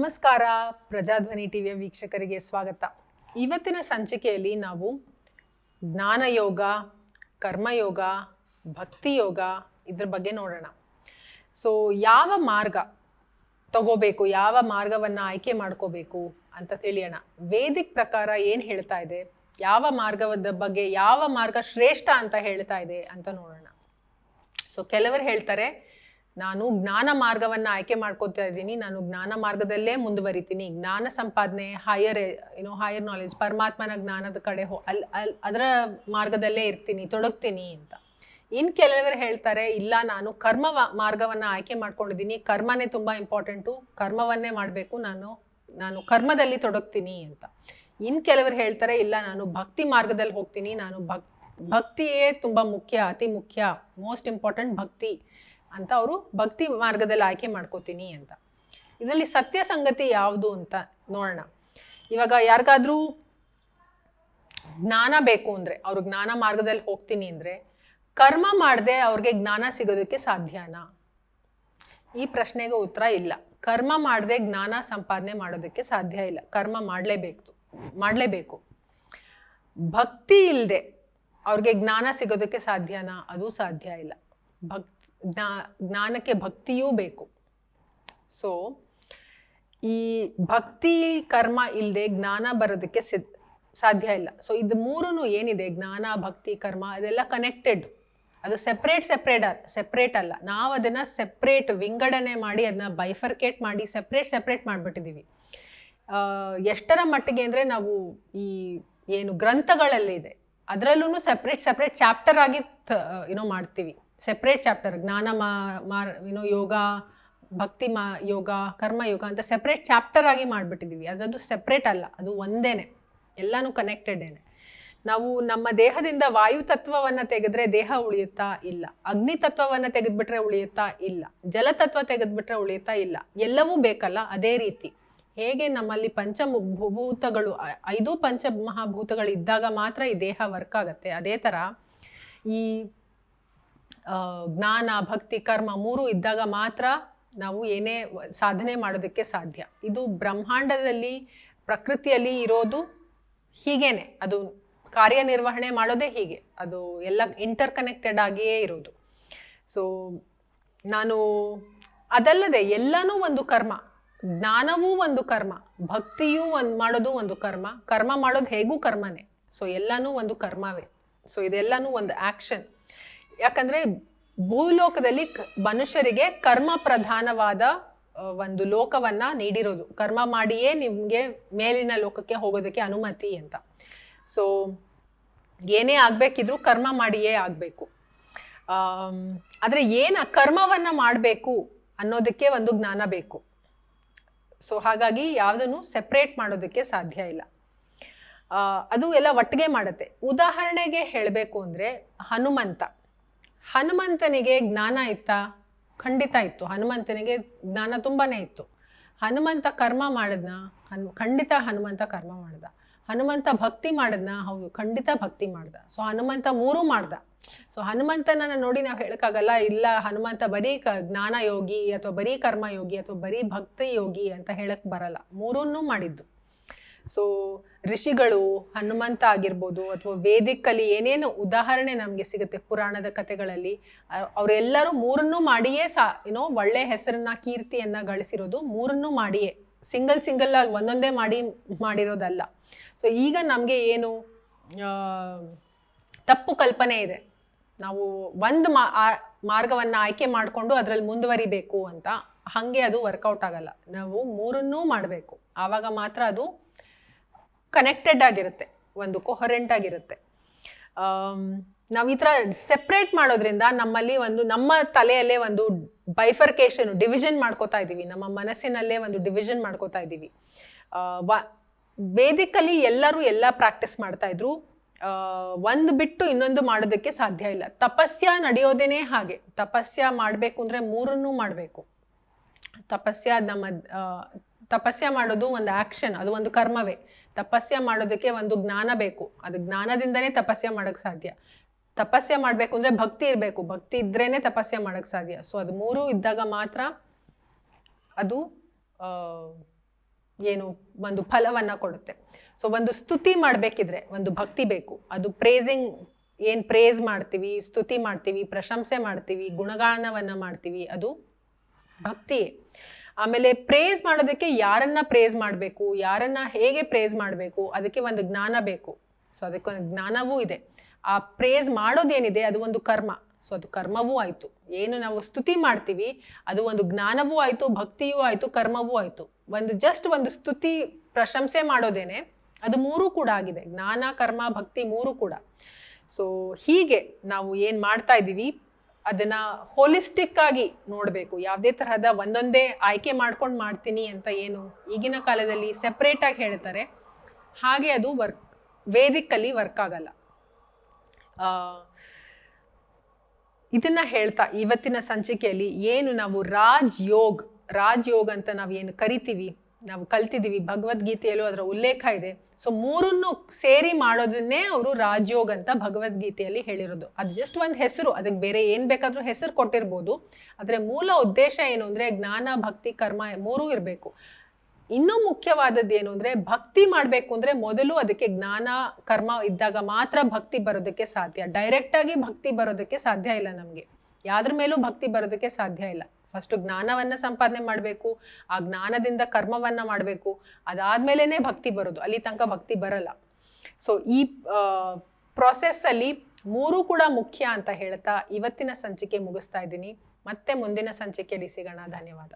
ನಮಸ್ಕಾರ. ಪ್ರಜಾಧ್ವನಿ ಟಿವಿಯ ವೀಕ್ಷಕರಿಗೆ ಸ್ವಾಗತ. ಇವತ್ತಿನ ಸಂಚಿಕೆಯಲ್ಲಿ ನಾವು ಜ್ಞಾನಯೋಗ, ಕರ್ಮಯೋಗ, ಭಕ್ತಿಯೋಗ ಇದ್ರ ಬಗ್ಗೆ ನೋಡೋಣ. ಸೊ ಯಾವ ಮಾರ್ಗ ತಗೋಬೇಕು, ಯಾವ ಮಾರ್ಗವನ್ನು ಆಯ್ಕೆ ಮಾಡ್ಕೋಬೇಕು ಅಂತ ತಿಳಿಯೋಣ. ವೇದಿಕ್ ಪ್ರಕಾರ ಏನು ಹೇಳ್ತಾ ಇದೆ, ಯಾವ ಮಾರ್ಗದ ಬಗ್ಗೆ, ಯಾವ ಮಾರ್ಗ ಶ್ರೇಷ್ಠ ಅಂತ ಹೇಳ್ತಾ ಇದೆ ಅಂತ ನೋಡೋಣ. ಸೊ ಕೆಲವರು ಹೇಳ್ತಾರೆ, ನಾನು ಜ್ಞಾನ ಮಾರ್ಗವನ್ನು ಆಯ್ಕೆ ಮಾಡ್ಕೋತಾ ಇದ್ದೀನಿ, ನಾನು ಜ್ಞಾನ ಮಾರ್ಗದಲ್ಲೇ ಮುಂದುವರಿತೀನಿ, ಜ್ಞಾನ ಸಂಪಾದನೆ, ಹೈಯರ್ ನಾಲೆಜ್, ಪರಮಾತ್ಮನ ಜ್ಞಾನದ ಕಡೆ ಅದರ ಮಾರ್ಗದಲ್ಲೇ ಇರ್ತೀನಿ, ತೊಡಗ್ತೀನಿ ಅಂತ. ಇನ್ನು ಕೆಲವರು ಹೇಳ್ತಾರೆ, ಇಲ್ಲ ನಾನು ಕರ್ಮ ಮಾರ್ಗವನ್ನು ಆಯ್ಕೆ ಮಾಡ್ಕೊಂಡಿದ್ದೀನಿ, ಕರ್ಮನೇ ತುಂಬ ಇಂಪಾರ್ಟೆಂಟು, ಕರ್ಮವನ್ನೇ ಮಾಡಬೇಕು, ನಾನು ಕರ್ಮದಲ್ಲಿ ತೊಡಗ್ತೀನಿ ಅಂತ. ಇನ್ನು ಕೆಲವರು ಹೇಳ್ತಾರೆ, ಇಲ್ಲ ನಾನು ಭಕ್ತಿ ಮಾರ್ಗದಲ್ಲಿ ಹೋಗ್ತೀನಿ, ನಾನು ಭಕ್ತಿಯೇ ತುಂಬ ಮುಖ್ಯ, ಅತಿ ಮುಖ್ಯ, ಮೋಸ್ಟ್ ಇಂಪಾರ್ಟೆಂಟ್ ಭಕ್ತಿ ಅಂತ ಅವರು ಭಕ್ತಿ ಮಾರ್ಗದಲ್ಲಿ ಆಯ್ಕೆ ಮಾಡ್ಕೋತೀನಿ ಅಂತ. ಇದರಲ್ಲಿ ಸತ್ಯ ಸಂಗತಿ ಯಾವುದು ಅಂತ ನೋಡೋಣ. ಇವಾಗ ಯಾರಿಗಾದ್ರೂ ಜ್ಞಾನ ಬೇಕು ಅಂದರೆ, ಅವರು ಜ್ಞಾನ ಮಾರ್ಗದಲ್ಲಿ ಹೋಗ್ತೀನಿ ಅಂದರೆ, ಕರ್ಮ ಮಾಡದೆ ಅವ್ರಿಗೆ ಜ್ಞಾನ ಸಿಗೋದಕ್ಕೆ ಸಾಧ್ಯನಾ? ಈ ಪ್ರಶ್ನೆಗೆ ಉತ್ತರ ಇಲ್ಲ. ಕರ್ಮ ಮಾಡದೆ ಜ್ಞಾನ ಸಂಪಾದನೆ ಮಾಡೋದಕ್ಕೆ ಸಾಧ್ಯ ಇಲ್ಲ. ಕರ್ಮ ಮಾಡಲೇಬೇಕು. ಭಕ್ತಿ ಇಲ್ಲದೆ ಅವ್ರಿಗೆ ಜ್ಞಾನ ಸಿಗೋದಕ್ಕೆ ಸಾಧ್ಯನಾ? ಅದು ಸಾಧ್ಯ ಇಲ್ಲ. ಜ್ಞಾನಕ್ಕೆ ಭಕ್ತಿಯೂ ಬೇಕು. ಸೊ ಈ ಭಕ್ತಿ ಕರ್ಮ ಇಲ್ಲದೆ ಜ್ಞಾನ ಬರೋದಕ್ಕೆ ಸಾಧ್ಯ ಇಲ್ಲ. ಸೊ ಇದು ಮೂರೂ ಏನಿದೆ, ಜ್ಞಾನ, ಭಕ್ತಿ, ಕರ್ಮ, ಅದೆಲ್ಲ ಕನೆಕ್ಟೆಡ್. ಅದು ಸೆಪ್ರೇಟ್ ಅಲ್ಲ. ನಾವು ಅದನ್ನು ಸೆಪ್ರೇಟ್ ವಿಂಗಡಣೆ ಮಾಡಿ, ಅದನ್ನ ಬೈಫರ್ಕೇಟ್ ಮಾಡಿ ಸೆಪ್ರೇಟ್ ಮಾಡಿಬಿಟ್ಟಿದ್ದೀವಿ. ಎಷ್ಟರ ಮಟ್ಟಿಗೆ ಅಂದರೆ, ನಾವು ಈ ಏನು ಗ್ರಂಥಗಳಲ್ಲಿ ಇದೆ ಅದರಲ್ಲೂ ಸೆಪ್ರೇಟ್ ಚಾಪ್ಟರ್ ಆಗಿ ಮಾಡ್ತೀವಿ. ಸೆಪ್ರೇಟ್ ಚಾಪ್ಟರ್, ಜ್ಞಾನ ಯೋಗ, ಭಕ್ತಿ ಯೋಗ, ಕರ್ಮಯೋಗ ಅಂತ ಸೆಪ್ರೇಟ್ ಚಾಪ್ಟರ್ ಆಗಿ ಮಾಡಿಬಿಟ್ಟಿದ್ದೀವಿ. ಅದರದ್ದು ಸೆಪ್ರೇಟ್ ಅಲ್ಲ, ಅದು ಒಂದೇನೆ, ಎಲ್ಲನೂ ಕನೆಕ್ಟೆಡೇನೆ. ನಾವು ನಮ್ಮ ದೇಹದಿಂದ ವಾಯು ತತ್ವವನ್ನು ತೆಗೆದ್ರೆ ದೇಹ ಉಳಿಯುತ್ತಾ? ಇಲ್ಲ. ಅಗ್ನಿ ತತ್ವವನ್ನು ತೆಗೆದ್ಬಿಟ್ರೆ ಉಳಿಯುತ್ತಾ? ಇಲ್ಲ. ಜಲತತ್ವ ತೆಗೆದ್ಬಿಟ್ರೆ ಉಳಿಯುತ್ತಾ? ಇಲ್ಲ. ಎಲ್ಲವೂ ಬೇಕಲ್ಲ. ಅದೇ ರೀತಿ ಹೇಗೆ ನಮ್ಮಲ್ಲಿ ಪಂಚಭೂತಗಳು, 5 ಪಂಚಮಹಾಭೂತಗಳು ಇದ್ದಾಗ ಮಾತ್ರ ಈ ದೇಹ ವರ್ಕ್ ಆಗುತ್ತೆ, ಅದೇ ಥರ ಈ ಜ್ಞಾನ, ಭಕ್ತಿ, ಕರ್ಮ 3 ಇದ್ದಾಗ ಮಾತ್ರ ನಾವು ಏನೇ ಸಾಧನೆ ಮಾಡೋದಕ್ಕೆ ಸಾಧ್ಯ. ಇದು ಬ್ರಹ್ಮಾಂಡದಲ್ಲಿ, ಪ್ರಕೃತಿಯಲ್ಲಿ ಇರೋದು ಹೀಗೇನೆ. ಅದು ಕಾರ್ಯನಿರ್ವಹಣೆ ಮಾಡೋದೇ ಹೀಗೆ. ಅದು ಎಲ್ಲ ಇಂಟರ್ ಕನೆಕ್ಟೆಡ್ ಆಗಿಯೇ ಇರೋದು. ಸೊ ಅದಲ್ಲದೆ ಎಲ್ಲನೂ ಒಂದು ಕರ್ಮ, ಜ್ಞಾನವೂ ಒಂದು ಕರ್ಮ, ಭಕ್ತಿಯೂ ಮಾಡೋದು ಒಂದು ಕರ್ಮ ಮಾಡೋದು ಹೇಗೂ ಕರ್ಮನೇ. ಸೊ ಎಲ್ಲನೂ ಒಂದು ಕರ್ಮವೇ. ಸೊ ಇದೆಲ್ಲನೂ ಒಂದು ಆ್ಯಕ್ಷನ್. ಯಾಕಂದರೆ ಭೂಲೋಕದಲ್ಲಿ ಮನುಷ್ಯರಿಗೆ ಕರ್ಮ ಪ್ರಧಾನವಾದ ಒಂದು ಲೋಕವನ್ನು ನೀಡಿರೋದು. ಕರ್ಮ ಮಾಡಿಯೇ ನಿಮಗೆ ಮೇಲಿನ ಲೋಕಕ್ಕೆ ಹೋಗೋದಕ್ಕೆ ಅನುಮತಿ ಅಂತ. ಸೊ ಏನೇ ಆಗಬೇಕಿದ್ರೂ ಕರ್ಮ ಮಾಡಿಯೇ ಆಗಬೇಕು. ಆದರೆ ಕರ್ಮವನ್ನು ಮಾಡಬೇಕು ಅನ್ನೋದಕ್ಕೆ ಒಂದು ಜ್ಞಾನ ಬೇಕು. ಸೊ ಹಾಗಾಗಿ ಯಾವುದನ್ನು ಸೆಪ್ರೇಟ್ ಮಾಡೋದಕ್ಕೆ ಸಾಧ್ಯ ಇಲ್ಲ. ಅದು ಎಲ್ಲ ಒಟ್ಟಿಗೆ ಮಾಡುತ್ತೆ. ಉದಾಹರಣೆಗೆ ಹೇಳಬೇಕು ಅಂದರೆ, ಹನುಮಂತನಿಗೆ ಜ್ಞಾನ ಇತ್ತಾ? ಖಂಡಿತ ಇತ್ತು. ಹನುಮಂತನಿಗೆ ಜ್ಞಾನ ತುಂಬಾ ಇತ್ತು. ಹನುಮಂತ ಕರ್ಮ ಮಾಡಿದ್ನ? ಖಂಡಿತ ಹನುಮಂತ ಕರ್ಮ ಮಾಡ್ದ. ಹನುಮಂತ ಭಕ್ತಿ ಮಾಡಿದ್ನ? ಹೌದು, ಖಂಡಿತ ಭಕ್ತಿ ಮಾಡ್ದ. ಸೊ ಹನುಮಂತ 3 ಮಾಡ್ದ. ಸೊ ಹನುಮಂತನನ್ನು ನೋಡಿ ನಾವು ಹೇಳಕ್ಕಾಗಲ್ಲ, ಇಲ್ಲ ಹನುಮಂತ ಬರೀ ಜ್ಞಾನ ಯೋಗಿ ಅಥವಾ ಬರೀ ಕರ್ಮ ಯೋಗಿ ಅಥವಾ ಬರೀ ಭಕ್ತಿ ಯೋಗಿ ಅಂತ ಹೇಳಕ್ ಬರಲ್ಲ. 3 ಮಾಡಿದ್ದು. ಸೊ ಋಷಿಗಳು, ಹನುಮಂತ ಆಗಿರ್ಬೋದು, ಅಥವಾ ವೇದಿಕಲ್ಲಿ ಏನೇನು ಉದಾಹರಣೆ ನಮಗೆ ಸಿಗುತ್ತೆ ಪುರಾಣದ ಕಥೆಗಳಲ್ಲಿ, ಅವರೆಲ್ಲರೂ 3 ಮಾಡಿಯೇ ಒಳ್ಳೆ ಹೆಸರನ್ನ, ಕೀರ್ತಿಯನ್ನ ಗಳಿಸಿರೋದು 3 ಮಾಡಿಯೇ. ಸಿಂಗಲ್ ಆಗಿ ಒಂದೊಂದೇ ಮಾಡಿರೋದಲ್ಲ. ಸೊ ಈಗ ನಮಗೆ ಏನು ತಪ್ಪು ಕಲ್ಪನೆ ಇದೆ, ನಾವು ಒಂದು ಮಾರ್ಗವನ್ನು ಆಯ್ಕೆ ಮಾಡಿಕೊಂಡು ಅದರಲ್ಲಿ ಮುಂದುವರಿಬೇಕು ಅಂತ. ಹಾಗೆ ಅದು ವರ್ಕೌಟ್ ಆಗಲ್ಲ. ನಾವು 3 ಮಾಡಬೇಕು. ಆವಾಗ ಮಾತ್ರ ಅದು ಕನೆಕ್ಟೆಡ್ ಆಗಿರುತ್ತೆ, ಒಂದು ಕೊಹರೆಂಟ್ ಆಗಿರುತ್ತೆ. ನಾವು ಈ ಥರ ಸೆಪ್ರೇಟ್ ಮಾಡೋದ್ರಿಂದ ನಮ್ಮಲ್ಲಿ ನಮ್ಮ ತಲೆಯಲ್ಲೇ ಒಂದು ಬೈಫರ್ಕೇಶನ್, ಡಿವಿಷನ್ ಮಾಡ್ಕೋತಾ ಇದ್ದೀವಿ. ನಮ್ಮ ಮನಸ್ಸಿನಲ್ಲೇ ಒಂದು ಡಿವಿಷನ್ ಮಾಡ್ಕೋತಾ ಇದ್ದೀವಿ. ವೇದಿಕಲ್ಲಿ ಎಲ್ಲರೂ ಎಲ್ಲ ಪ್ರಾಕ್ಟೀಸ್ ಮಾಡ್ತಾ ಇದ್ರು, ಒಂದು ಬಿಟ್ಟು ಇನ್ನೊಂದು ಮಾಡೋದಕ್ಕೆ ಸಾಧ್ಯ ಇಲ್ಲ. ತಪಸ್ಯ ನಡೆಯೋದೇನೆ ಹಾಗೆ. ತಪಸ್ಯ ಮಾಡಬೇಕು ಅಂದರೆ 3 ಮಾಡಬೇಕು. ತಪಸ್ಯ ಮಾಡೋದು ಒಂದು ಆಕ್ಷನ್, ಅದು ಒಂದು ಕರ್ಮವೇ. ತಪಸ್ಯ ಮಾಡೋದಕ್ಕೆ ಒಂದು ಜ್ಞಾನ ಬೇಕು. ಅದು ಜ್ಞಾನದಿಂದನೇ ತಪಸ್ಯ ಮಾಡೋಕ್ಕೆ ಸಾಧ್ಯ. ತಪಸ್ಯ ಮಾಡಬೇಕು ಅಂದರೆ ಭಕ್ತಿ ಇರಬೇಕು. ಭಕ್ತಿ ಇದ್ರೇನೆ ತಪಸ್ಯ ಮಾಡೋಕ್ಕೆ ಸಾಧ್ಯ. ಸೊ ಅದು 3 ಇದ್ದಾಗ ಮಾತ್ರ ಅದು ಏನು ಒಂದು ಫಲವನ್ನ ಕೊಡುತ್ತೆ. ಸೊ ಒಂದು ಸ್ತುತಿ ಮಾಡಬೇಕಿದ್ರೆ ಒಂದು ಭಕ್ತಿ ಬೇಕು. ಅದು ಪ್ರೇಸಿಂಗ್, ಏನು ಪ್ರೇಸ್ ಮಾಡ್ತೀವಿ, ಸ್ತುತಿ ಮಾಡ್ತೀವಿ, ಪ್ರಶಂಸೆ ಮಾಡ್ತೀವಿ, ಗುಣಗಾನವನ್ನ ಮಾಡ್ತೀವಿ, ಅದು ಭಕ್ತಿಯೇ. ಆಮೇಲೆ ಪ್ರೇಸ್ ಮಾಡೋದಕ್ಕೆ ಯಾರನ್ನ ಪ್ರೇಸ್ ಮಾಡಬೇಕು, ಯಾರನ್ನ ಹೇಗೆ ಪ್ರೇಸ್ ಮಾಡಬೇಕು, ಅದಕ್ಕೆ ಒಂದು ಜ್ಞಾನ ಬೇಕು. ಸೊ ಅದಕ್ಕೆ ಒಂದು ಜ್ಞಾನವೂ ಇದೆ. ಆ ಪ್ರೇಸ್ ಮಾಡೋದೇನಿದೆ ಅದು ಒಂದು ಕರ್ಮ. ಸೊ ಅದು ಕರ್ಮವೂ ಆಯಿತು. ಏನು ನಾವು ಸ್ತುತಿ ಮಾಡ್ತೀವಿ ಅದು ಒಂದು ಜ್ಞಾನವೂ ಆಯಿತು, ಭಕ್ತಿಯೂ ಆಯಿತು, ಕರ್ಮವೂ ಆಯಿತು. ಒಂದು ಸ್ತುತಿ ಪ್ರಶಂಸೆ ಮಾಡೋದೇನೆ ಅದು ಮೂರೂ ಕೂಡ ಆಗಿದೆ. ಜ್ಞಾನ, ಕರ್ಮ, ಭಕ್ತಿ ಮೂರೂ ಕೂಡ. ಸೊ ಹೀಗೆ ನಾವು ಏನು ಮಾಡ್ತಾ ಇದ್ದೀವಿ ಅದನ್ನ ಹೋಲಿಸ್ಟಿಕ್ ಆಗಿ ನೋಡಬೇಕು. ಯಾವುದೇ ತರಹದ ಒಂದೊಂದೇ ಆಯ್ಕೆ ಮಾಡ್ಕೊಂಡು ಮಾಡ್ತೀನಿ ಅಂತ ಏನು ಈಗಿನ ಕಾಲದಲ್ಲಿ ಸೆಪ್ರೇಟ್ ಆಗಿ ಹೇಳ್ತಾರೆ, ಹಾಗೆ ಅದು ವೇದಿಕಲ್ಲಿ ವರ್ಕ್ ಆಗಲ್ಲ. ಇದನ್ನ ಹೇಳ್ತಾ ಇವತ್ತಿನ ಸಂಚಿಕೆಯಲ್ಲಿ ಏನು ನಾವು ರಾಜಯೋಗ್ ಅಂತ ನಾವು ಏನು ಕರಿತೀವಿ, ನಾವು ಕಲ್ತಿದ್ದೀವಿ, ಭಗವದ್ಗೀತೆಯಲ್ಲೂ ಅದರ ಉಲ್ಲೇಖ ಇದೆ. ಸೊ ಮೂರನ್ನು ಸೇರಿ ಮಾಡೋದನ್ನೇ ಅವರು ರಾಜಯೋಗ್ ಅಂತ ಭಗವದ್ಗೀತೆಯಲ್ಲಿ ಹೇಳಿರೋದು. ಅದು ಜಸ್ಟ್ ಒಂದು ಹೆಸರು, ಅದಕ್ಕೆ ಬೇರೆ ಏನು ಬೇಕಾದರೂ ಹೆಸರು ಕೊಟ್ಟಿರ್ಬೋದು. ಆದರೆ ಮೂಲ ಉದ್ದೇಶ ಏನು ಅಂದರೆ ಜ್ಞಾನ, ಭಕ್ತಿ, ಕರ್ಮ ಮೂರೂ ಇರಬೇಕು. ಇನ್ನೂ ಮುಖ್ಯವಾದದ್ದು ಏನು ಅಂದರೆ ಭಕ್ತಿ ಮಾಡಬೇಕು ಅಂದರೆ ಮೊದಲು ಅದಕ್ಕೆ ಜ್ಞಾನ, ಕರ್ಮ ಇದ್ದಾಗ ಮಾತ್ರ ಭಕ್ತಿ ಬರೋದಕ್ಕೆ ಸಾಧ್ಯ. ಡೈರೆಕ್ಟಾಗಿ ಭಕ್ತಿ ಬರೋದಕ್ಕೆ ಸಾಧ್ಯ ಇಲ್ಲ. ನಮಗೆ ಯಾವ್ದ್ರ ಮೇಲೂ ಭಕ್ತಿ ಬರೋದಕ್ಕೆ ಸಾಧ್ಯ ಇಲ್ಲ. ಫಸ್ಟು ಜ್ಞಾನವನ್ನು ಸಂಪಾದನೆ ಮಾಡಬೇಕು, ಆ ಜ್ಞಾನದಿಂದ ಕರ್ಮವನ್ನು ಮಾಡಬೇಕು, ಅದಾದ್ಮೇಲೆ ಭಕ್ತಿ ಬರೋದು. ಅಲ್ಲಿ ತನಕ ಭಕ್ತಿ ಬರಲ್ಲ. ಸೊ ಈ ಪ್ರಾಸೆಸ್ಸಲ್ಲಿ ಮೂರೂ ಕೂಡ ಮುಖ್ಯ ಅಂತ ಹೇಳ್ತಾ ಇವತ್ತಿನ ಸಂಚಿಕೆ ಮುಗಿಸ್ತಾ ಇದ್ದೀನಿ. ಮತ್ತೆ ಮುಂದಿನ ಸಂಚಿಕೆಯಲ್ಲಿ ಸಿಗೋಣ. ಧನ್ಯವಾದ.